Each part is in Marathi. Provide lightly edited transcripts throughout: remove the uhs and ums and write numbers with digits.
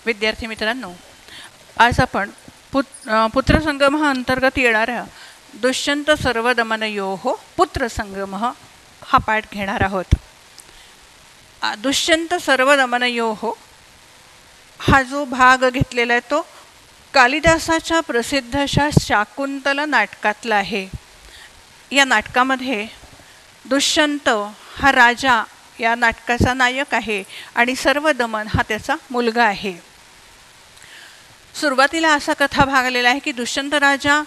विद्यार्थी मित्रांनो, आज आपण पुत्रसंगम अंतर्गत येणाऱ्या दुष्यंत सर्वदमनयोः पुत्रसंगम हा पाठ घेणार आहोत. दुष्यंत सर्वदमनयोः हा जो भाग घेतलेला आहे तो कालिदासाच्या प्रसिद्ध अशा शाकुंतल नाटकातला आहे. या नाटकामध्ये दुष्यंत हा राजा या नाटकाचा नायक आहे आणि सर्वदमन हा त्याचा मुलगा आहे. सुरुवातीला असा कथा भाग आलेला आहे की दुष्यंत राजा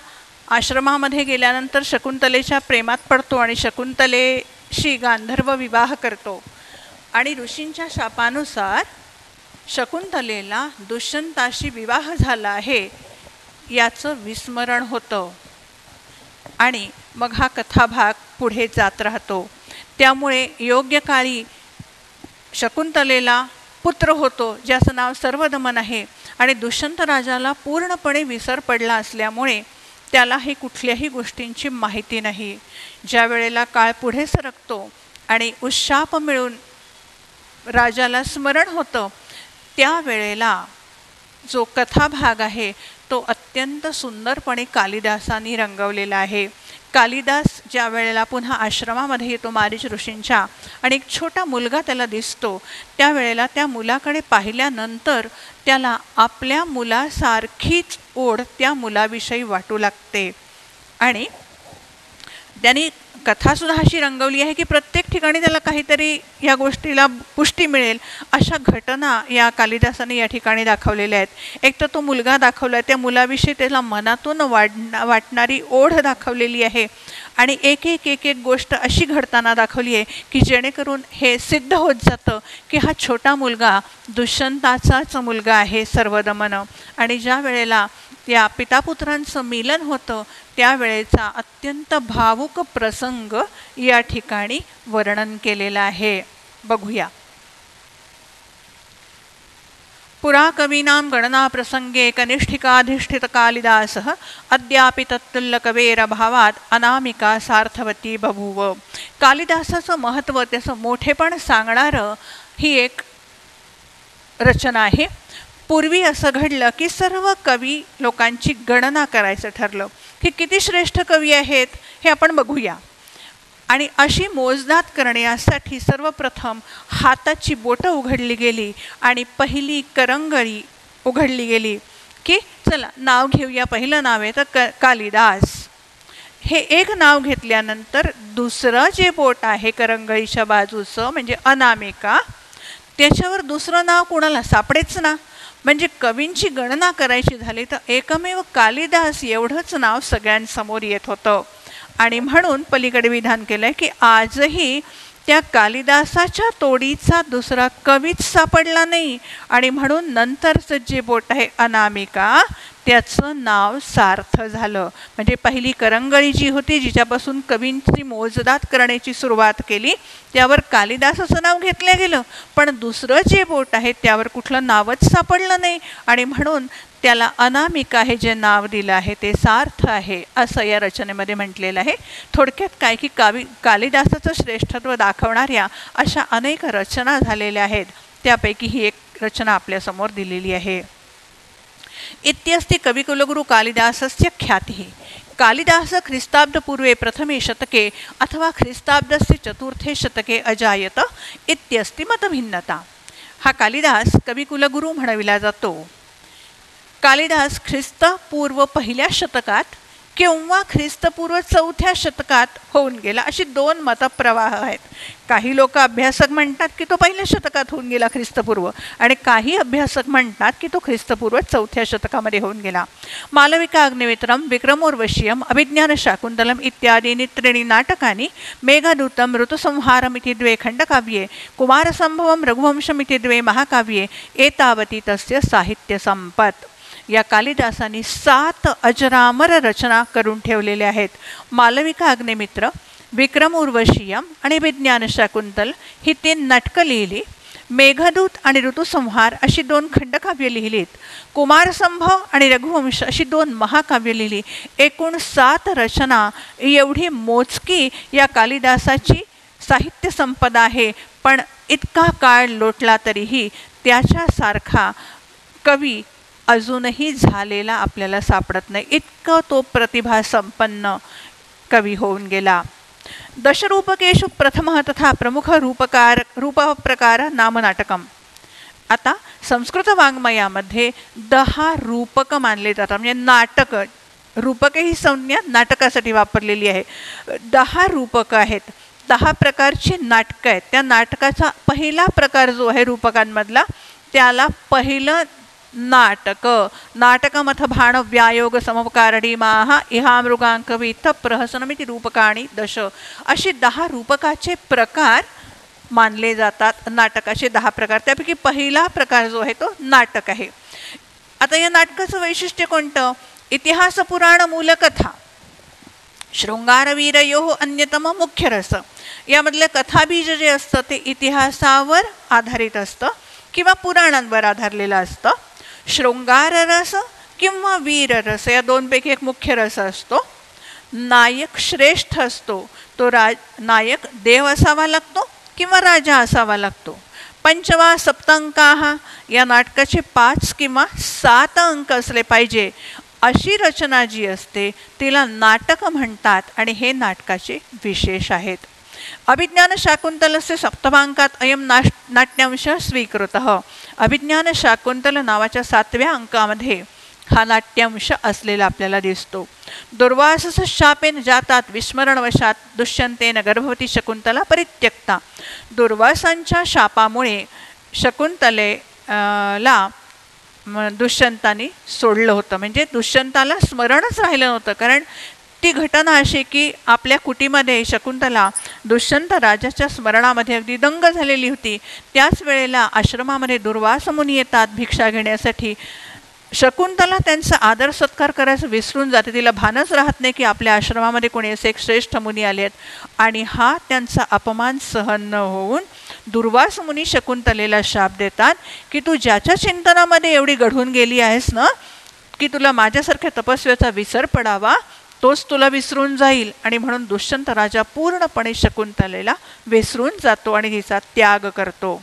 आश्रमामध्ये गेल्यानंतर शकुंतलेच्या प्रेमात पडतो आणि शकुंतलेशी गांधर्व विवाह करतो आणि ऋषींच्या शापानुसार शकुंतलेला दुष्यंताशी विवाह झाला आहे याचं विस्मरण होतं आणि मग हा कथाभाग पुढे जात राहतो. त्यामुळे योग्य काळी शकुंतलेला पुत्र होतो ज्याचं नाव सर्वदमन आहे आणि दुष्यंत राजाला पूर्णपणे विसर पडला असल्यामुळे त्याला हे कुठल्याही गोष्टींची माहिती नाही. ज्या वेळेला काळ पुढे सरकतो आणि उशाप मिळून राजाला स्मरण होतं त्यावेळेला जो कथाभाग आहे तो अत्यंत सुंदरपणे कालिदासांनी रंगवलेला आहे. कालिदास ज्या वेळेला पुन्हा आश्रमामध्ये येतो मारीच ऋषींच्या आणि एक छोटा मुलगा त्याला दिसतो त्यावेळेला त्या मुलाकडे पाहिल्यानंतर त्याला आपल्या मुलासारखीच ओढ त्या मुलाविषयी वाटू लागते आणि त्यांनी कथासुद्धा अशी रंगवली आहे की प्रत्येक ठिकाणी त्याला काहीतरी या गोष्टीला पुष्टी मिळेल अशा घटना या कालिदासाने या ठिकाणी दाखवलेल्या आहेत. एक तर तो मुलगा दाखवला आहे, त्या मुलाविषयी त्याला मनातून वाटणारी ओढ दाखवलेली आहे आणि एक एक गोष्ट अशी घडताना दाखवली आहे की जेणेकरून हे सिद्ध होत जातं की हा छोटा मुलगा दुष्यंताचाच मुलगा आहे सर्वदमन. आणि ज्या वेळेला त्या पितापुत्रांचं मिलन होतं त्यावेळेचा अत्यंत भावुक प्रसंग या ठिकाणी वर्णन केलेला आहे. बघूया. पुरा कवीनां गणना प्रसंगे कनिष्ठिकाधिष्ठित कालिदासः अद्यापि तत्तुल्य कवेरभावात अनामिका सार्थवती बभूव. कालिदासाचं महत्त्व त्याचं मोठेपण सांगणारं ही एक रचना आहे. पूर्वी असं घडलं की सर्व कवी लोकांची गणना करायचं ठरलं की किती श्रेष्ठ कवी आहेत हे आपण बघूया. आणि अशी मोजदाद करण्यासाठी सर्वप्रथम हाताची बोटं उघडली गेली आणि पहिली करंगळी उघडली गेली की चला नाव घेऊया. पहिलं नाव आहे तर कालिदास. हे एक नाव घेतल्यानंतर दुसरं जे बोट आहे करंगळीच्या बाजूचं म्हणजे अनामिका त्याच्यावर दुसरं नाव कोणाला सापडेच ना. म्हणजे कवींची गणना करायची झाली तर एकमेव कालिदास एवढंच नाव सगळ्यांसमोर येत होतं. आणि म्हणून पलीकडे विधान केलंय की आजही त्या कालिदासाच्या तोडीचा दुसरा कवीच सापडला नाही आणि म्हणून नंतरचं जे बोट आहे अनामिका त्याचं नाव सार्थ झालं. म्हणजे पहिली करंगळी जी होती जिच्यापासून कवींची मोजदाद करण्याची सुरुवात केली त्यावर कालिदासाचं नाव घेतलं गेलं पण दुसरं जे बोट आहे त्यावर कुठलं नावच सापडलं नाही आणि म्हणून त्याला अनामिका हे जे नाव दिलं आहे ते सार्थ आहे असं या रचनेमध्ये म्हटलेलं आहे. थोडक्यात काय की कालिदासाचं श्रेष्ठत्व दाखवणाऱ्या अशा अनेक रचना झालेल्या आहेत. त्यापैकी ही एक रचना आपल्यासमोर दिलेली आहे. इत्यस्ति कविकुलगुरु कालिदासस्य ख्यातिः. कालिदास ख्रिस्ताब्दपूर्वे प्रथमे शतके अथवा ख्रिस्ताब्दस्य चतुर्थे शतके अजायत इत्यस्ति मतभिन्नता. हा कालिदास कविकुलगुरु म्हणविला जातो. कालिदास ख्रिस्तपूर्व पहिल्या शतकात किंवा ख्रिस्तपूर्व चौथ्या शतकात होऊन गेला अशी दोन मतप्रवाह आहेत. काही लोक अभ्यासक म्हणतात की तो पहिल्या शतकात होऊन गेला ख्रिस्तपूर्व आणि काही अभ्यासक म्हणतात की तो ख्रिस्तपूर्व चौथ्या शतकामध्ये होऊन गेला. मालविका अग्निमित्रम विक्रमोर्वशीयम अभिज्ञान शाकुंतलम इत्यादीनि त्रीणि नाटकानि मेघदूतम ऋतुसंहारम इति द्वे खंडकाव्ये कुमारसंभवम रघुवंशम इति द्वे महाकाव्ये एतावती तस्य साहित्य संपत्. या कालिदासांनी 7 अजरामर रचना करून ठेवलेल्या आहेत. मालविका अग्निमित्र, विक्रम उर्वशीयम आणि विज्ञान शाकुंतल ही 3 नाटकं लिहिली. मेघदूत आणि ऋतुसंहार अशी 2 खंडकाव्य लिहिलीत. कुमारसंभव आणि रघुवंश अशी 2 महाकाव्य लिहिली. एकूण 7 रचना एवढी मोजकी या कालिदासाची साहित्य संपदा आहे. पण इतका काळ लोटला तरीही त्याच्यासारखा कवी अजूनही झालेला आपल्याला सापडत नाही, इतकं तो प्रतिभा संपन्न कवी होऊन गेला. दशरूपकेषु प्रथमः तथा प्रमुख रूपप्रकार नामनाटकम. आता संस्कृत वाङ्मयामध्ये 10 रूपक मानले जातात. म्हणजे नाटक, रूपके ही संज्ञा नाटकासाठी वापरलेली आहे. 10 रूपक आहेत, 10 प्रकारची नाटकं आहेत. त्या नाटकाचा पहिला प्रकार जो आहे रूपकांमधला, त्याला पहिलं नाटक. नाटकमथ भाण व्यायोग समकारणी इहा मृगांकविथ प्रहसनमिति रूपकाणी दश. अशी 10 रूपकाचे प्रकार मानले जातात. नाटकाचे 10 प्रकार, त्यापैकी पहिला प्रकार जो आहे तो नाटक आहे. आता या नाटकाचं वैशिष्ट्य कोणतं? इतिहास पुराण मूलकथा शृंगारवीरयोः अन्यतम मुख्य रस. यामधलं कथाबीज जे असतं ते इतिहासावर आधारित असतं किंवा पुराणांवर आधारलेलं असतं. शृंगाररस किंवा वीररस या दोनपैकी एक मुख्य रस असतो. नायक श्रेष्ठ असतो, तो नायक देव असावा लागतो किंवा राजा असावा लागतो. पंचवा सप्तांकाः या नाटकाचे 5 किंवा 7 अंक असले पाहिजे. अशी रचना जी असते तिला नाटक म्हणतात आणि हे नाटकाचे विशेष आहेत. अभिज्ञान शाकुंतलस्य सप्तमांकात अयम नाट्यांश स्वीकृतः. अभिज्ञान शाकुंतल नावाच्या 7व्या अंकामध्ये हा नाट्यांश असलेला आपल्याला दिसतो. दुर्वासस शापेन जातात विस्मरणवशात दुष्यंतेन गर्भवती शकुंतला परित्यक्ता. दुर्वासांच्या शापामुळे शकुंतलेला दुष्यंताने सोडलं होतं. म्हणजे दुष्यंताला स्मरणच राहिलं नव्हतं, कारण ती घटना अशी की आपल्या कुटीमध्ये शकुंतला दुष्यंत राजाच्या स्मरणामध्ये अगदी दंग झालेली होती. त्याच वेळेला आश्रमामध्ये दुर्वास मुनी येतात भिक्षा घेण्यासाठी. शकुंतला त्यांचा आदर सत्कार करायचं विसरून जाते. तिला भानच राहत नाही की आपल्या आश्रमामध्ये कोणी असे एक श्रेष्ठ मुनी आले आहेत. आणि हा त्यांचा अपमान सहन न होऊन दुर्वास मुनी शकुंतलेला शाप देतात की तू ज्याच्या चिंतनामध्ये एवढी गढून गेली आहेस ना, की तुला माझ्यासारख्या तपस्व्याचा विसर पडावा, तोच तुला विसरून जाईल. आणि म्हणून दुष्यंत राजा पूर्णपणे शकुंतलेला विसरून जातो आणि तिचा त्याग करतो.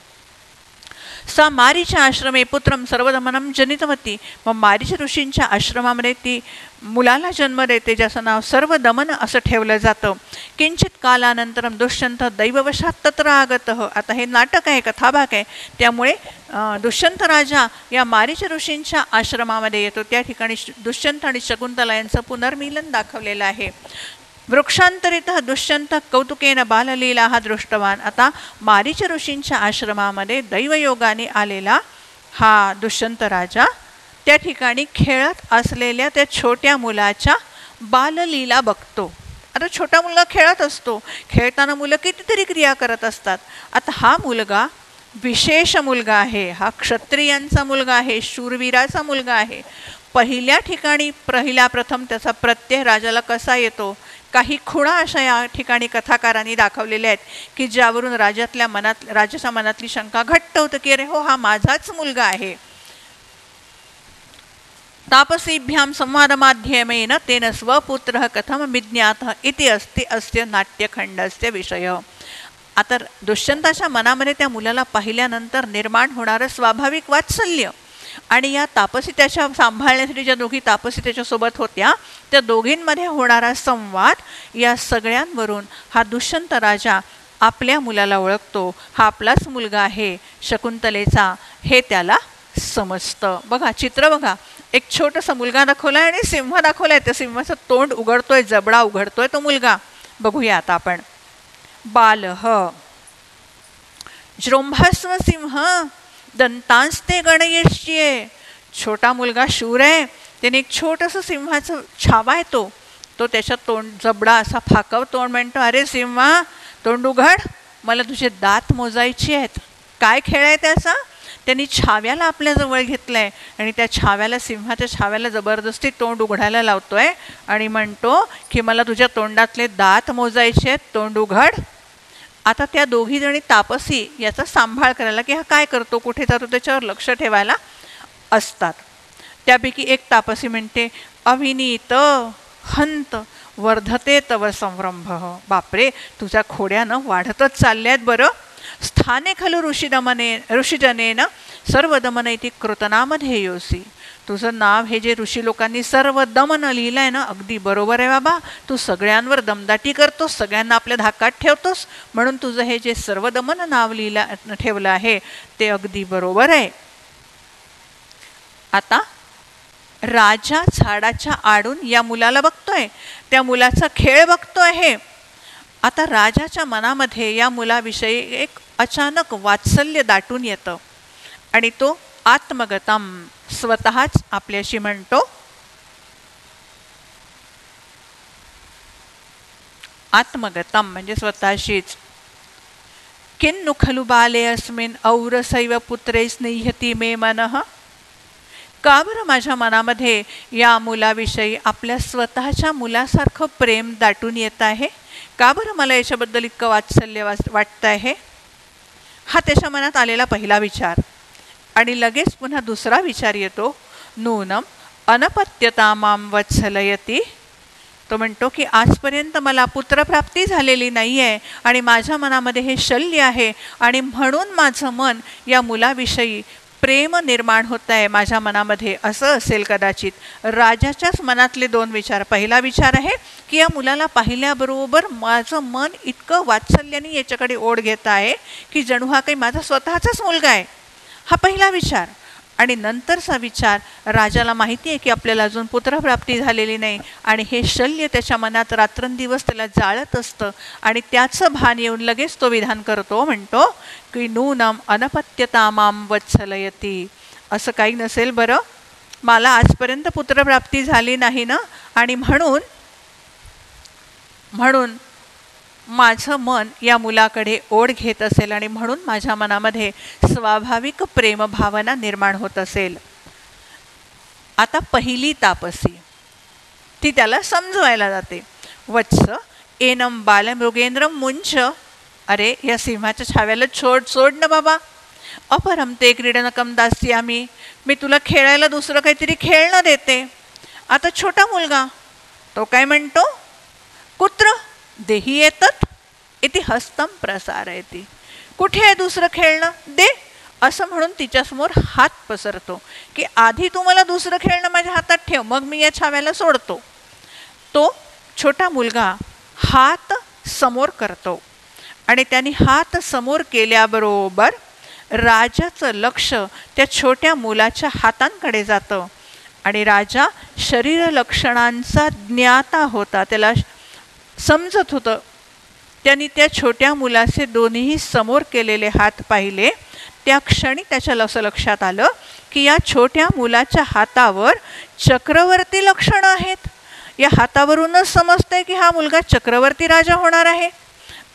सा मारीच्या आश्रमे पुत्रम सर्वदमनम जनितवती. मग मारीच ऋषींच्या आश्रमामध्ये ती मुलाला जन्म देते, ज्याचं नाव सर्वदमन असं ठेवलं जातं. किंचित कालानंतरम दुष्यंत दैववशात तत्र आगतः. आता हे नाटक आहे, कथाभाग आहे, त्यामुळे दुष्यंत राजा या मारीच ऋषींच्या आश्रमामध्ये येतो. त्या ठिकाणी दुष्यंत आणि शकुंतला यांचं पुनर्मिलन दाखवलेलं आहे. वृक्षांतरितः दुष्यंत कौतुकेन बाललीला हा दृष्टवान. आता मारीच ऋषींच्या आश्रमामध्ये दैवयोगाने आलेला हा दुष्यंत राजा त्या ठिकाणी खेळत असलेल्या त्या छोट्या मुलाच्या बाललीला बघतो. आता छोटा मुलगा खेळत असतो, खेळताना मुलं कितीतरी क्रिया करत असतात. आता हा मुलगा विशेष मुलगा आहे, हा क्षत्रियांचा मुलगा आहे, शूरवीराचा मुलगा आहे. पहिल्या ठिकाणी प्रथम त्याचा प्रत्यय राजाला कसा येतो, काही खुणा अशा या ठिकाणी कथाकारांनी दाखवलेल्या आहेत की ज्यावरून राजाच्या मनातली शंका घट्ट होतं की अरे हो, हा माझाच मुलगा आहे. तापसीभ्याम संवादमाध्यमेन तेन स्वपुत्रः कथम विज्ञातः इति अस्ति अस्य नाट्यखंडस्य विषय. आता दुष्यंताच्या मनामध्ये त्या मुलाला पाहिल्यानंतर निर्माण होणारं स्वाभाविक वात्सल्य आणि या तापसी त्याच्या सांभाळण्यासाठी ज्या दोघी तापसी त्याच्यासोबत होत्या त्या दोघींमध्ये होणारा संवाद, या सगळ्यांवरून हा दुष्यंत राजा आपल्या मुलाला ओळखतो. हा आपलाच मुलगा आहे शकुंतलेचा, हे त्याला समजतं. बघा चित्र बघा, एक छोटासा मुलगा दाखवलाय आणि सिंह दाखवलाय. त्या सिंहाचं तोंड उघडतोय, जबडा उघडतोय तो मुलगा. बघूया आता आपण. बालह जृंभस्व सिंह दंतांस्ते गणयिष्ये. छोटा मुलगा शूर आहे, त्याने एक छोटंसं सिंहाचं छावा आहे तो त्याच्या तोंड जबडा असा फाकव तोंड म्हणतो, अरे सिंहा तोंड उघड, मला तुझे दात मोजायचे आहेत. काय खेळ आहे त्याचा? त्यांनी छाव्याला आपल्याजवळ घेतलंय आणि त्या छाव्याला, सिंहाच्या छाव्याला जबरदस्ती तोंड उघडायला लावतोय आणि म्हणतो की मला तुझ्या तोंडातले दात मोजायचे आहेत, तोंड उघड. आता त्या दोघी जणी तापसी याचा सांभाळ करायला की हा काय करतो, कुठे जातो त्याच्यावर लक्ष ठेवायला असतात. त्यापैकी एक तापसी म्हणते, अविनीत हंत वर्धते तव संरंभ. बापरे, तुझ्या खोड्यानं वाढतच चालल्यात बरं. स्थ स्थाने खलु ऋषिजनेन सर्व दमन इति कृतनामधेयोसी. तुझं नाव हे जे ऋषी लोकांनी सर्व दमन लिहिलंय ना, अगदी बरोबर आहे बाबा. तू सगळ्यांवर दमदाटी करतोस, सगळ्यांना आपल्या धाकात ठेवतोस, म्हणून तुझं हे जे सर्व दमन नाव ठेवलं आहे ते अगदी बरोबर आहे. आता राजा झाडाच्या आडून या मुलाला बघतोय, त्या मुलाचा खेळ बघतोय आहे. आता राजाच्या मनामध्ये या मुलाविषयी एक अचानक वात्सल्य दाटून येतं आणि तो आत्मगतम स्वतःच आपल्याशी म्हणतो. आत्मगतम म्हणजे स्वतःशीच. किन्नु खलु बाले अस्मिन् औरसैव पुत्रे स्नेह्यति मे मनः. का बरं माझ्या मनामध्ये या मुलाविषयी आपल्या स्वतःच्या मुलासारखं प्रेम दाटून येत आहे? का बरं मला याच्याबद्दल इतकं वात्सल्य वाटतं आहे? हा त्याच्या मनात आलेला पहिला विचार. आणि लगेच पुन्हा दुसरा विचार येतो, नूनम अनपत्यता माम वत्सलयती. तो म्हणतो की आजपर्यंत मला पुत्रप्राप्ती झालेली नाही आहे आणि माझ्या मनामध्ये हे शल्य आहे आणि म्हणून माझं मन या मुलाविषयी प्रेम निर्माण होत आहे माझ्या मनामध्ये, असं असेल कदाचित. राजाच्याच मनातले दोन विचार. पहिला विचार आहे की या मुलाला पाहिल्याबरोबर माझं मन इतकं वात्सल्याने याच्याकडे ओढ घेत आहे की जणू हा काही माझा स्वतःचाच मुलगा आहे. हा पहिला विचार. आणि नंतरचा विचार, राजाला माहिती आहे की आपल्याला अजून पुत्रप्राप्ती झालेली नाही आणि हे शल्य त्याच्या मनात रात्रंदिवस त्याला जाळत असतं आणि त्याचं भान येऊन लगेच तो विधान करतो, म्हणतो की नूनम अनपत्यता माम वत्सलयती. असं काही नसेल बरं, मला आजपर्यंत पुत्रप्राप्ती झाली नाही ना, आणि म्हणून माझं मन या मुलाकडे ओढ घेत असेल आणि म्हणून माझ्या मनामध्ये स्वाभाविक प्रेमभावना निर्माण होत असेल. आता पहिली तापसी ती त्याला समजवायला जाते. वत्स एनम बालमृगेंद्रम मुंच. अरे या सिंहाच्या छाव्याला सोड ना बाबा. अपरम ते क्रीडनकम दास्यामी. मी तुला खेळायला दुसरं काहीतरी खेळणं देते. आता छोटा मुलगा तो काय म्हणतो, कुत्र देही येतात इति हस्तम प्रसारयती. कुठे आहे दुसरं खेळणं, दे, असं म्हणून तिच्यासमोर हात पसरतो की आधी तू मला दुसरं खेळणं माझ्या हातात ठेव, मग मी या छाव्याला सोडतो. तो छोटा मुलगा हात समोर करतो आणि त्यांनी हात समोर केल्याबरोबर राजाचं लक्ष त्या छोट्या मुलाच्या हातांकडे जातं आणि राजा शरीर लक्षणांचा ज्ञाता होता, त्याला समजत होतं. त्यांनी त्या छोट्या मुलाचे दोन्ही समोर केलेले हात पाहिले. त्या क्षणी त्याच्या लक्षात आलं की या छोट्या मुलाच्या हातावर चक्रवर्ती लक्षणं आहेत. या हातावरूनच समजतंय की हा मुलगा चक्रवर्ती राजा होणार आहे.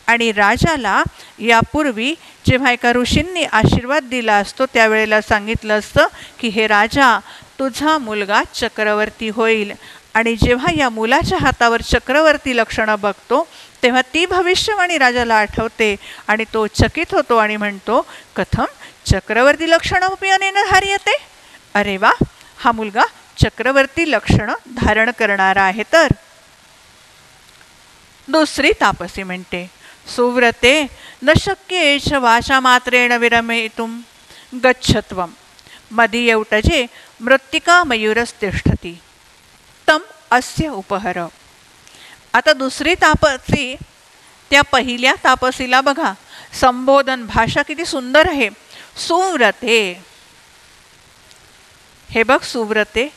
आणि राजाला यापूर्वी जेव्हा एका ऋषींनी आशीर्वाद दिला असतो त्यावेळेला सांगितलं असतं की हे राजा, तुझा मुलगा चक्रवर्ती होईल. आणि जेव्हा या मुलाच्या हातावर चक्रवर्ती लक्षणं बघतो तेव्हा ती भविष्यवाणी राजाला आठवते आणि तो चकित होतो आणि म्हणतो, कथम चक्रवर्ती लक्षणमपि अनेन धार्यते. अरे वा, हा मुलगा चक्रवर्ती लक्षणं धारण करणारा आहे. तर दुसरी तापसी म्हणते, सुव्रते न शक्येच वाचा मात्रेण विरमयितुं गच्छत्वं मदीयौटजे मृत्तिका मयूरस्तिष्ठति तम अस्य उपहर. आता दुसरी तापसी त्या पहिल्या तापसीला बघा, संबोधन भाषा किती सुंदर आहे. सुव्रते, हे बघ सुव्रते,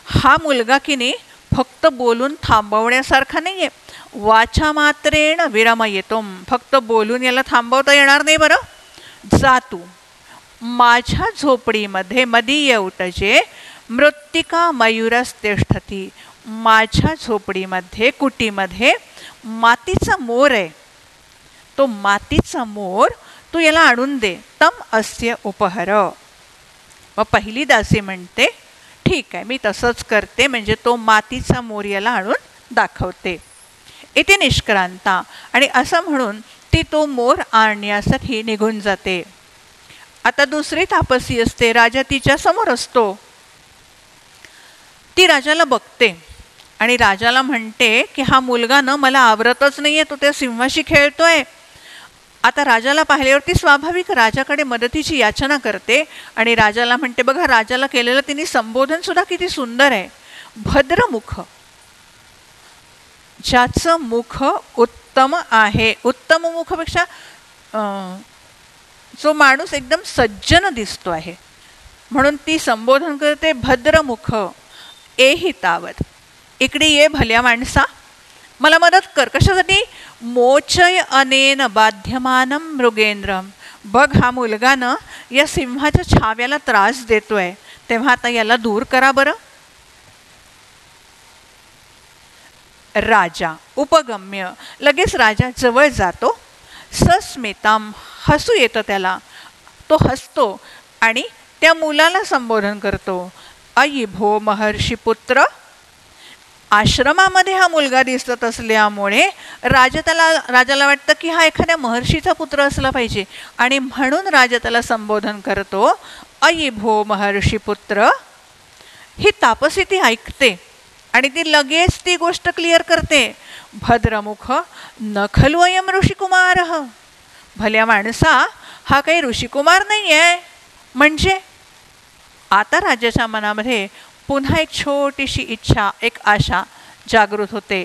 हा मुलगा की नाही फक्त बोलून थांबवण्यासारखा नाही आहे. वाचा मात्रेण विरमयितुं, फक्त बोलून याला थांबवता येणार नाही बरं. जा तू माझ्या झोपडीमध्ये मदीय उटजे मृत्तिका मयूरस्तिष्ठति. माझ्या झोपडीमध्ये कुटीमध्ये मातीचा मोर आहे, तो मातीचा मोर तू याला आणून दे. तम अस्य उपहर. मग पहिली दासी म्हणते, ठीक आहे मी तसंच करते, म्हणजे तो मातीचा मोर याला आणून दाखवते. इथे निष्क्रांता. आणि असं म्हणून ती तो मोर आणण्यासाठी निघून जाते. आता दुसरी तापसी असते, राजा तिच्या समोर असतो. ती राजाला बघते आणि राजाला म्हणते की हा मुलगा न मला आवरतच नाहीये, तो त्या सिंहाशी खेळतोय. आता राजाला पाहिल्यावरती स्वाभाविक राजाकडे मदतीची याचना करते आणि राजाला म्हणते, बघा राजाला केलेलं तिने संबोधन सुद्धा किती सुंदर आहे. भद्रमुख, ज्याचं मुख उत्तम आहे, उत्तम मुखापेक्षा जो माणूस एकदम सज्जन दिसतो आहे म्हणून ती संबोधन करते. भद्रमुख एही तावत, इकडे ये भल्या माणसा, मला मदत कर. कशासाठी? मोचय अनेन बाध्यमानम मृगेंद्रम, बघ हा मुलगा न या सिंहाच्या छाव्याला त्रास देतोय, तेव्हा आता याला दूर करा बरं. राजा उपगम्य, लगेच राजा जवळ जातो. सस्मिताम, हसू येतं त्याला, तो हसतो आणि त्या मुलाला संबोधन करतो. अयि भो महर्षी पुत्र, आश्रमामध्ये हा मुलगा दिसत असल्यामुळे राजाला वाटतं की हा एखाद्या महर्षीचा पुत्र असला पाहिजे आणि म्हणून राजा त्याला संबोधन करतो. अयि भो महर्षी पुत्र. ही तापसी ती ऐकते आणि ती लगेच ती गोष्ट क्लिअर करते. भद्रमुख न खलु अयम ऋषिकुमार, भल्या माणसा हा काही ऋषिकुमार नाही आहे. म्हणजे आता राजाच्या मनामध्ये पुन्हा एक छोटीशी इच्छा, एक आशा जागृत होते.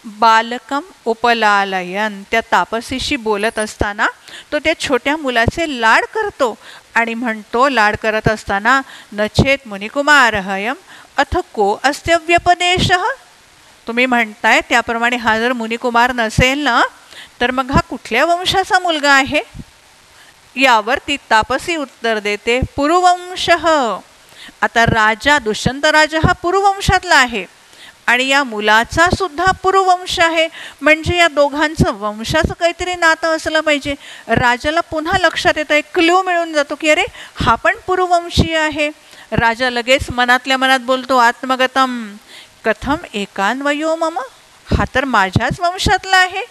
बालकम उपलालयन, त्या तापसीशी बोलत असताना तो त्या छोट्या मुलाचे लाड करतो आणि म्हणतो, लाड करत असताना, नचेत मुनिकुमार हयम अथ को अस्त्य व्यपदेशः, तुम्ही म्हणताय त्याप्रमाणे हा जर मुनिकुमार नसेल ना तर मग हा कुठल्या वंशाचा मुलगा आहे. यावर ती तापसी उत्तर देते, पुरुवंशः. आता राजा दुष्यंत राजा हा पुरुवंशातला आहे आणि या मुलाचा सुद्धा पुरुवंश आहे, म्हणजे या दोघांचं वंशाचं काहीतरी नातं असलं पाहिजे. राजाला पुन्हा लक्षात येतं, एक क्लू मिळून जातो की अरे हा पण पुरुवंशीय आहे. राजा लगेच मनातल्या मनात बोलतो, आत्मगतम कथम एकान्वयो मम, हा तर माझ्याच वंशातला आहे.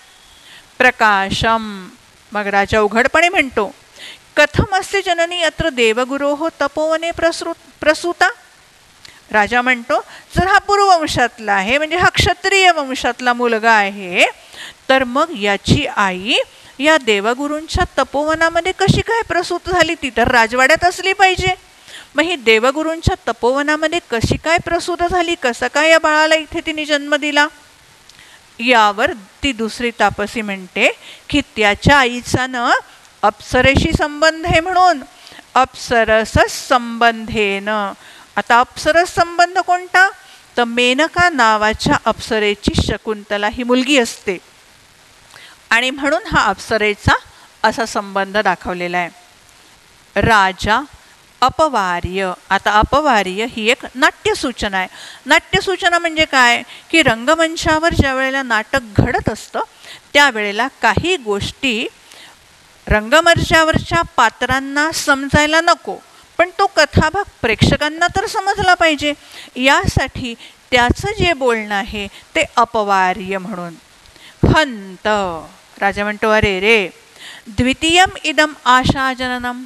प्रकाशम, मग राजा उघडपणे म्हणतो, कथम अस्य जननी अत्र देवगुरोः तपोवने प्रसूता. राजा म्हणतो, जर हा पुरुवंशातला आहे म्हणजे हा क्षत्रिय वंशातला मुलगा आहे तर मग याची आई या देवगुरूंच्या तपोवनामध्ये कशी काय प्रसूत झाली? ती तर राजवाड्यात असली पाहिजे. मग ही देवगुरूंच्या तपोवनामध्ये कशी काय प्रसूत झाली? कसं काय या बाळाला इथे तिने जन्म दिला? यावर ती दुसरी तापसी म्हणते की त्याच्या आईचा न अप्सरेशी संबंध आहे म्हणून अप्सरस संबंधेन. आता अप्सरस संबंध कोणता? तर मेनका नावाच्या अप्सरेची शकुंतला ही मुलगी असते आणि म्हणून हा अप्सरेचा असा संबंध दाखवलेला आहे. राजा अपवार्य, आता अपवार्य ही एक नाट्यसूचना आहे. नाट्यसूचना म्हणजे काय की रंगमंचावर ज्या वेळेला नाटक घडत असतं त्यावेळेला काही गोष्टी रंगमंचावरच्या पात्रांना समजायला नको, पण तो कथाभाग प्रेक्षकांना तर समजला पाहिजे. यासाठी त्याचं जे बोलणं आहे ते अपवार्य म्हणून. हंत, राजा म्हणतो, अरे रे द्वितीयम इदम आशाजननम.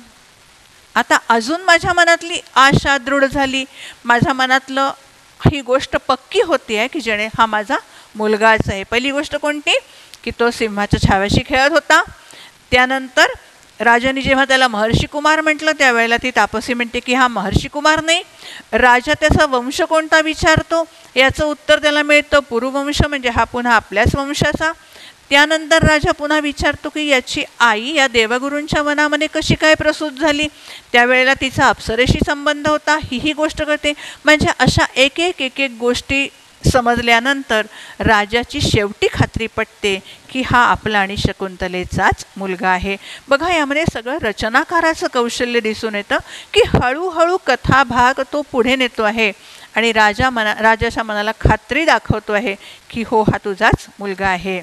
आता अजून माझ्या मनातली आशा दृढ झाली, माझ्या मनातलं ही गोष्ट पक्की होती आहे की जेणे हा माझा मुलगाच आहे. पहिली गोष्ट कोणती? की तो सिंहाच्या छाव्याशी खेळत होता. त्यानंतर राजाने जेव्हा त्याला महर्षी कुमार म्हटलं त्यावेळेला ती तापसी म्हणते की हा महर्षी कुमार नाही. राजा त्याचा वंश कोणता विचारतो, याचं उत्तर त्याला मिळतं पुरुवंश, म्हणजे हा पुन्हा आपल्याच वंशाचा. त्यानंतर राजा पुन्हा विचारतो की याची आई या देवगुरूंच्या वनामध्ये कशी काय प्रसूत झाली, त्यावेळेला तिचा अप्सरेशी संबंध होता, ही गोष्ट करते. म्हणजे अशा एक एक गोष्टी समजल्यानंतर राजाची शेवटी खात्री पटते की हा आपला आणि शकुंतलेचाच मुलगा आहे. बघा यामध्ये सगळं रचनाकाराचं कौशल्य दिसून येतं की हळूहळू कथाभाग तो पुढे नेतो आहे आणि राजाच्या मनाला खात्री दाखवतो आहे की हो हा तुझाच मुलगा आहे.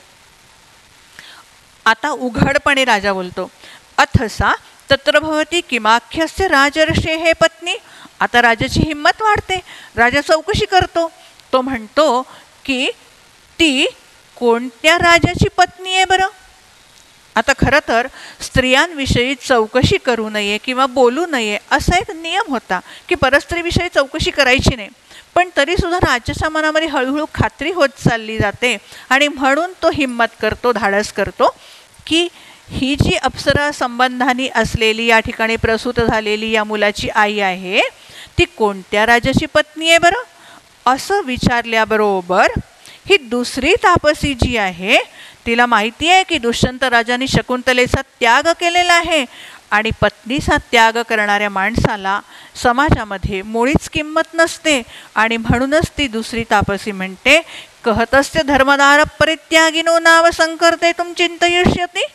आता उघडपणे राजा बोलतो, अथसा तत्र भवती किमाख्यस्य राजर्षे हे पत्नी. आता राजाची हिंमत वाढते, राजा चौकशी करतो. तो म्हणतो की ती कोणत्या राजाची पत्नी आहे बरं. आता खरं तर स्त्रियांविषयी चौकशी करू नये किंवा बोलू नये असा एक नियम होता की परस्त्रीविषयी चौकशी करायची नाही, पण तरीसुद्धा राजाच्या मनामध्ये हळूहळू खात्री होत चालली जाते आणि म्हणून तो हिंमत करतो, धाडस करतो की ही जी अप्सरा संबंधानी असलेली या ठिकाणी प्रसूत झालेली या मुलाची आई आहे ती कोणत्या राजाची पत्नी आहे बरं, असं विचारल्याबरोबर ही दुसरी तापसी जी आहे तिला माहिती आहे की दुष्यंत राजांनी शकुंतलेचा त्याग केलेला आहे आणि पत्नीचा त्याग करणाऱ्या माणसाला समाजामध्ये मुळीच किंमत नसते. आणि म्हणूनच ती दुसरी तापसी म्हणते, कहतस्य धर्मदार परित्यागिनो नाव संकर्ते तुम चिंतयिष्यति.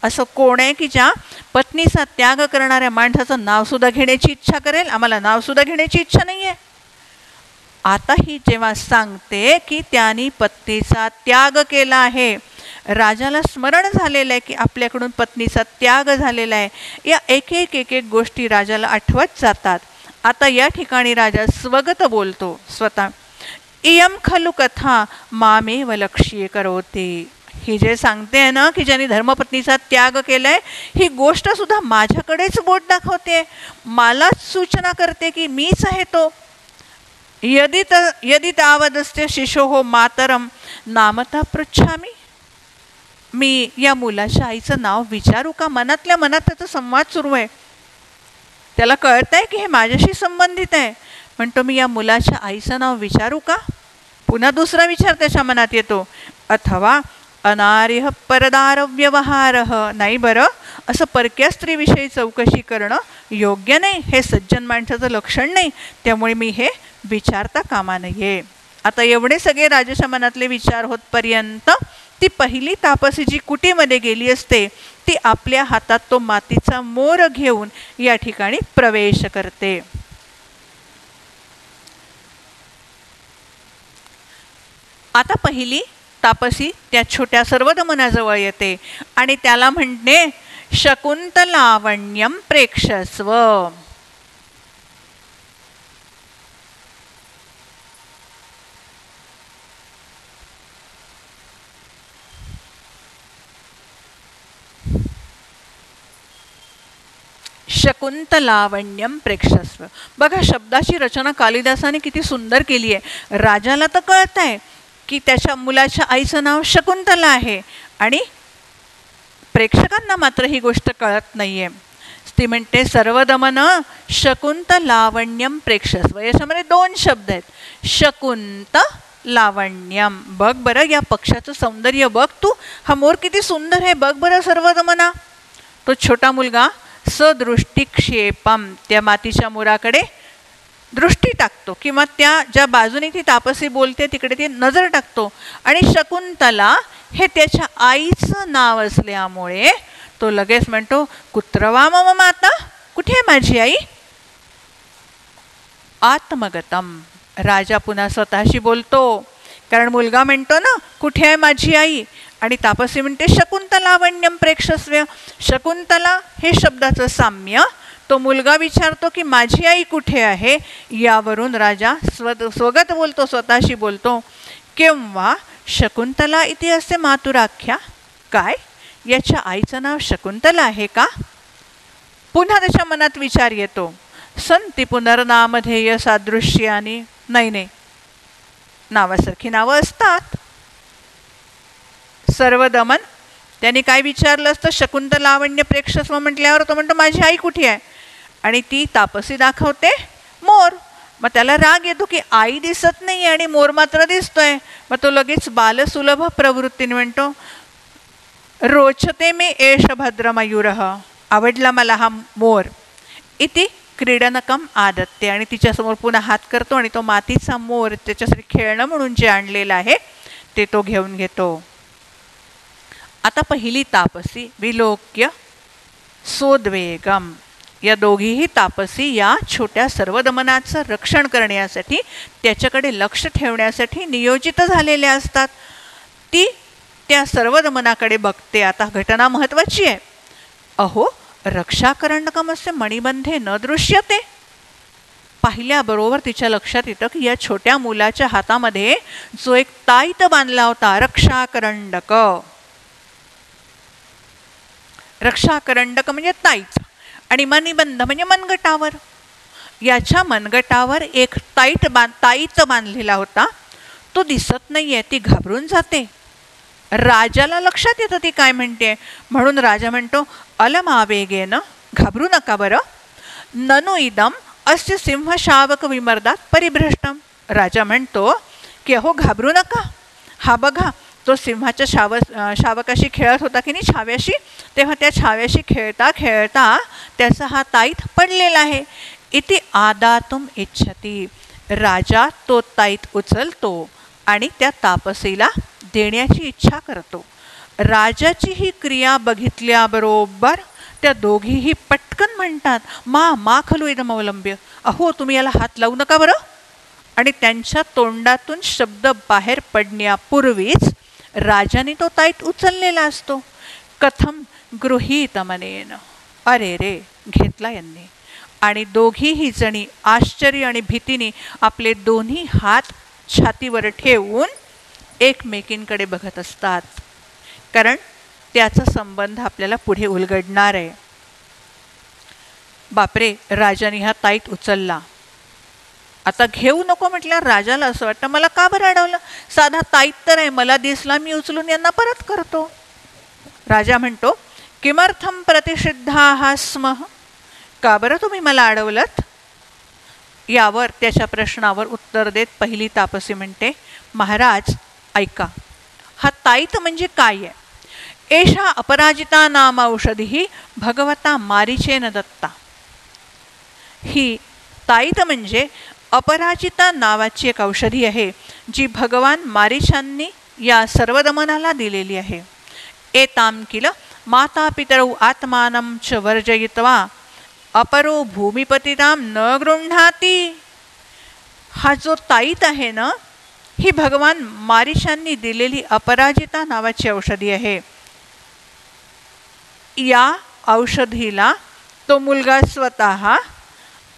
असं कोण आहे की ज्या पत्नीचा त्याग करणाऱ्या माणसाचं नावसुद्धा घेण्याची इच्छा करेल? आम्हाला नावसुद्धा घेण्याची इच्छा नाही आहे. आता ही जेव्हा सांगते की त्यांनी पत्नीचा त्याग केला आहे, राजाला स्मरण झालेलं आहे की आपल्याकडून पत्नीचा त्याग झालेला आहे, या एक एक गोष्टी राजाला आठवत जातात. आता या ठिकाणी राजा स्वगत बोलतो स्वतः. इयम खलु कथा मामेव लक्ष्ये करोते. ही जे सांगते आहे ना की ज्यांनी धर्मपत्नीचा त्याग केलाय, ही गोष्ट सुद्धा माझ्याकडेच बोट दाखवते, मलाच सूचना करते की मीच आहे तो. यदि तावदस्य शिशोः मातरम नामता पृच्छामि. मी या मुलाच्या आईचं नाव विचारू का? मनातल्या मनात त्याचा संवाद सुरू आहे. त्याला कळत आहे की हे माझ्याशी संबंधित आहे, म्हणतो मी या मुलाच्या आईचं नाव विचारू का? पुन्हा दुसरा विचार त्याच्या मनात येतो, अथवा अनार्य परदार व्यवहार. नाही बरं, असं परक्या स्त्रीविषयी चौकशी करणं योग्य नाही, हे सज्जन माणसाचं लक्षण नाही, त्यामुळे मी हे विचारता कामा नये. आता एवढे सगळे राजाच्या मनातले विचार होतपर्यंत ती पहिली तापसी जी कुटीमध्ये गेली असते ती आपल्या हातात तो मातीचा मोर घेऊन या ठिकाणी प्रवेश करते. आता पहिली तापसी त्या छोट्या सर्वदमनाजवळ येते आणि त्याला म्हणते, शकुंतलावण्यम प्रेक्षस्व. शकुंतलावण्यम प्रेक्षस्व. बघा, शब्दाची रचना कालिदासाने किती सुंदर केली आहे. राजाला तर कळत आहे की त्याच्या मुलाच्या आईचं नाव शकुंतला आहे आणि प्रेक्षकांना मात्र ही गोष्ट कळत नाहीये. ती म्हणते सर्वदमन शकुंतलावण्यम प्रेक्षस्व. याच्यामध्ये दोन शब्द आहेत, शकुंत लावण्यम. बघ बरं, या पक्षाचं सौंदर्य बघ तू, हा मोर किती सुंदर आहे बघ बरं सर्वदमना. तो छोटा मुलगा सदृष्टिक्षेपम, त्या मातीच्या मोराकडे दृष्टी टाकतो किंवा त्या ज्या बाजूने ती तापसी बोलते तिकडे ती नजर टाकतो. आणि शकुंतला हे त्याच्या आईचं नाव असल्यामुळे तो लगेच म्हणतो, कुत्रवा मम माता, कुठे आहे माझी आई? आत्मगतम. राजा पुन्हा स्वतःशी बोलतो, कारण मुलगा म्हणतो ना कुठे आहे माझी आई, आणि तापसी म्हणते शकुंतलावण्यम प्रेक्षस्व. शकुंतला हे शब्दाचं साम्य, तो मुलगा विचारतो की माझी आई कुठे आहे, यावरून राजा स्वगत बोलतो, स्वतःशी बोलतो, किंवा शकुंतला इति असे मातुराख्या. काय, याच्या आईचं नाव शकुंतला आहे का? पुन्हा त्याच्या मनात विचार येतो, संती पुनर्नामधेय सादृश्यानी. नाही, नावासारखी नावं असतात. सर्वदमन त्यांनी काय विचारलं असतं, शकुंतलावण्य प्रेक्षस्व म्हटल्यावर तो म्हणतो माझी आई कुठे आहे, आणि ती तापसी दाखवते मोर. मग त्याला राग येतो की आई दिसत नाही आणि मोर मात्र दिसतोय. मग तो लगेच बालसुलभ प्रवृत्तीने म्हणतो, रोचते मे एष भद्रमयूरः. आवडला मला हा मोर. इति क्रीडनकम आदत्ते. आणि तिच्यासमोर पुन्हा हात करतो आणि तो मातीचा मोर त्याच्यासाठी खेळणं म्हणून जे आणलेलं आहे ते तो घेऊन घेतो. आता पहिली तापसी विलोक्य सोद्वेगम. या दोघीही तापसी या छोट्या सर्वदमनाचं रक्षण करण्यासाठी, त्याच्याकडे लक्ष ठेवण्यासाठी नियोजित झालेल्या असतात. ती त्या सर्वदमनाकडे बघते. आता घटना महत्त्वाची आहे. अहो रक्षाकरणकमस्य मणिबंधे न दृश्यते. पाहिल्याबरोबर तिच्या लक्षात येतं की या छोट्या मुलाच्या हातामध्ये जो एक ताईत बांधला होता, रक्षाकरंडक. रक्षाकरंडक म्हणजे ताईत, आणि मणिबंध म्हणजे मनगटावर. याच्या मनगटावर एक ताईत बांधलेला होता, तो दिसत नाहीये. ती घाबरून जाते. राजाला लक्षात येतं ती काय म्हणते, म्हणून राजा म्हणतो अलमावेगेन, घाबरू नका बरं, ननु इदम अस्य सिंह शावक विमर्दात परिभ्रष्टम. राजा म्हणतो की अहो घाबरू नका, हा बघा तो सिंहाच्या शावकाशी खेळत होता की नाही, छाव्याशी, तेव्हा त्या छाव्याशी खेळता खेळता त्याचा हा ताईत पडलेला आहे. इति आदातुम इच्छती. राजा तो ताईत उचलतो आणि त्या तापसीला देण्याची इच्छा करतो. राजाची ही क्रिया बघितल्याबरोबर त्या दोघीही पटकन म्हणतात मा खलू इदमवलंब्य, अहो तुम्ही याला हात लावू नका बरं. आणि त्यांच्या तोंडातून शब्द बाहेर पडण्यापूर्वीच राजाने तो ताईत उचललेला असतो. कथम गृहीतमनेन, अरे रे घेतला यांनी. आणि दोघीही जणी आश्चर्य आणि भीतीने आपले दोन्ही हात छातीवर ठेवून एकमेकींकडे बघत असतात, कारण त्याचा संबंध आपल्याला पुढे उलगडणार आहे. बापरे, राजाने हा ताईत उचलला. आता घेऊ नको म्हटल्यावर राजाला असं वाटतं मला का बरं अडवलं, साधा ताईत तर आहे, मला दिसला मी उचलून यांना परत करतो. राजा म्हणतो किमर्थम प्रतिषिद्धाः स्मः, का बरं तुम्ही मला अडवलत. यावर त्याच्या प्रश्नावर उत्तर देत पहिली तापसी म्हणते महाराज ऐका, हा ताईत म्हणजे काय आहे. एषा अपराजिता नाम औषधी भगवता मारीचेन दत्ता. ही ताईत म्हणजे अपराजिता नावाची एक औषधी आहे जी भगवान मारीचांनी या सर्वदमनाला दिलेली आहे. एताम किल माता पितरौ आत्मानं च वर्जयित्वा अपरो भूमिपतिताम न गृह्णाती. हा जो ताईत आहे ना, ही भगवान मारीचांनी दिलेली अपराजिता नावाची औषधी आहे. या औषधीला तो मुलगा स्वतः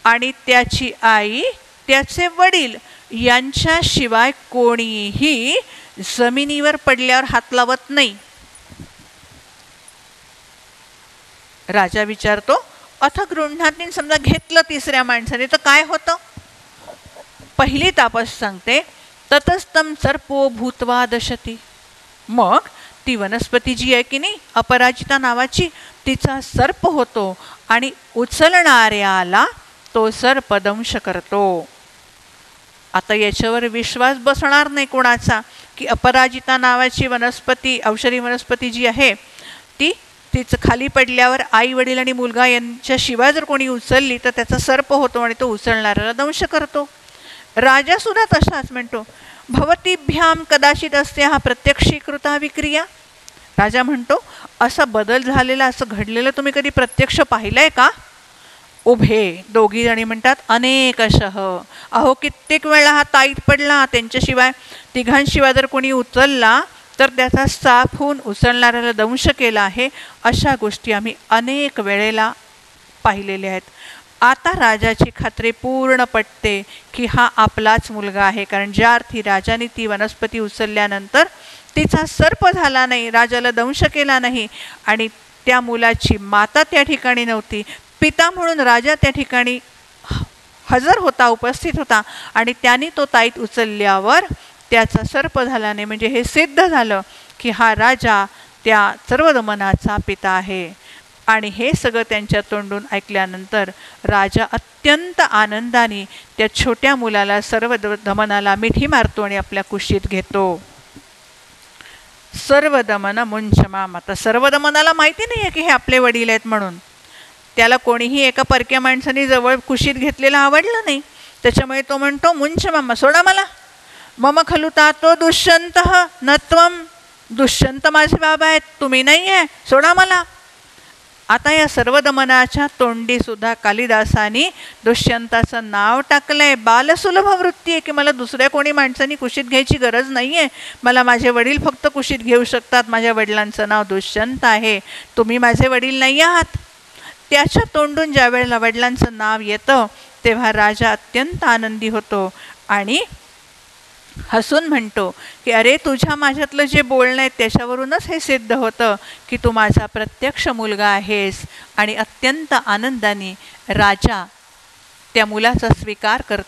आणि त्याची आई, त्याचे वडील यांच्याशिवाय कोणीही जमिनीवर पडल्यावर हात लावत नाही. राजा विचारतो अथ गृह्णातीन, समजा घेतलं तिसऱ्या माणसाने तर काय होतं. पहिली तापस सांगते ततस्तम सर्पो भूत्वा दशती. मग ती वनस्पती जी आहे की नाही अपराजिता नावाची, तिचा सर्प होतो आणि उचलणाऱ्याला तो सर्प दंश करतो. आता याच्यावर विश्वास बसणार नाही कोणाचा की अपराजिता नावाची वनस्पती, औषधी वनस्पती जी आहे ती, तिचं खाली पडल्यावर आई वडील आणि मुलगा यांच्याशिवाय जर कोणी उचलली तर त्याचा सर्प होतो आणि तो उचलणाऱ्याला दंश करतो. राजा सुद्धा तसाच म्हणतो भवतीभ्याम कदाचित असते हा प्रत्यक्षीकृता विक्रिया. राजा म्हणतो असा बदल झालेला, असं घडलेलं तुम्ही कधी प्रत्यक्ष पाहिलंय का. उभे दोघी जणी म्हणतात अनेकशः, अहो कित्येक वेळा हा ताईत पडला, त्यांच्याशिवाय तिघांशिवाय जर कोणी उचलला तर त्याचा साफ होऊन उचलणाऱ्याला दंश केला आहे. अशा गोष्टी आम्ही अनेक वेळेला पाहिलेल्या आहेत. आता राजाची खात्री पूर्ण पटते की हा आपलाच मुलगा आहे, कारण ज्या अर्थी राजाने ती वनस्पती उचलल्यानंतर तिचा सर्प झाला नाही, राजाला दंश केला नाही आणि त्या मुलाची माता त्या ठिकाणी नव्हती, पिता म्हणून राजा त्या ठिकाणी हजर होता, उपस्थित होता आणि त्याने तो ताईत उचलल्यावर त्याचा सर्प झाला नाही. म्हणजे हे सिद्ध झालं की हा राजा त्या सर्वदमनाचा पिता आहे. आणि हे सगळं त्यांच्या तोंडून ऐकल्यानंतर राजा अत्यंत आनंदाने त्या छोट्या मुलाला सर्वदमनाला मिठी मारतो आणि आपल्या कुशीत घेतो. सर्वदमन मुंचमाम. आता सर्वदमनाला माहिती नाही आहे की हे आपले वडील आहेत म्हणून. त्याला कोणीही एका परक्या माणसाने जवळ कुशीत घेतलेलं आवडलं नाही, त्याच्यामुळे तो म्हणतो मुंचमाम, सोडा मला. मम खलु तातो दुष्यंत नत्वम. दुष्यंत माझे बाबा आहेत, तुम्ही नाही आहे, सोडा मला. आता या सर्वदमनाच्या तोंडी सुद्धा कालिदासानी दुष्यंताचं नाव टाकलंय. बालसुलभ वृत्ती आहे की मला दुसऱ्या कोणी माणसांनी कुशीत घ्यायची गरज नाही आहे, मला माझे वडील फक्त कुशीत घेऊ शकतात. माझ्या वडिलांचं नाव दुष्यंत आहे, तुम्ही माझे वडील नाही आहात. त्याच्या तोंडून ज्या वेळेला वडिलांचं नाव येतं तेव्हा राजा अत्यंत आनंदी होतो आणि हसून म्हणतो की अरे तुझ्या माझ्यातलं जे बोलणं आहे त्याच्यावरूनच हे सिद्ध होतं की तू माझा प्रत्यक्ष मुलगा आहेस. आणि अत्यंत आनंदाने राजा त्या मुलाचा स्वीकार करतो.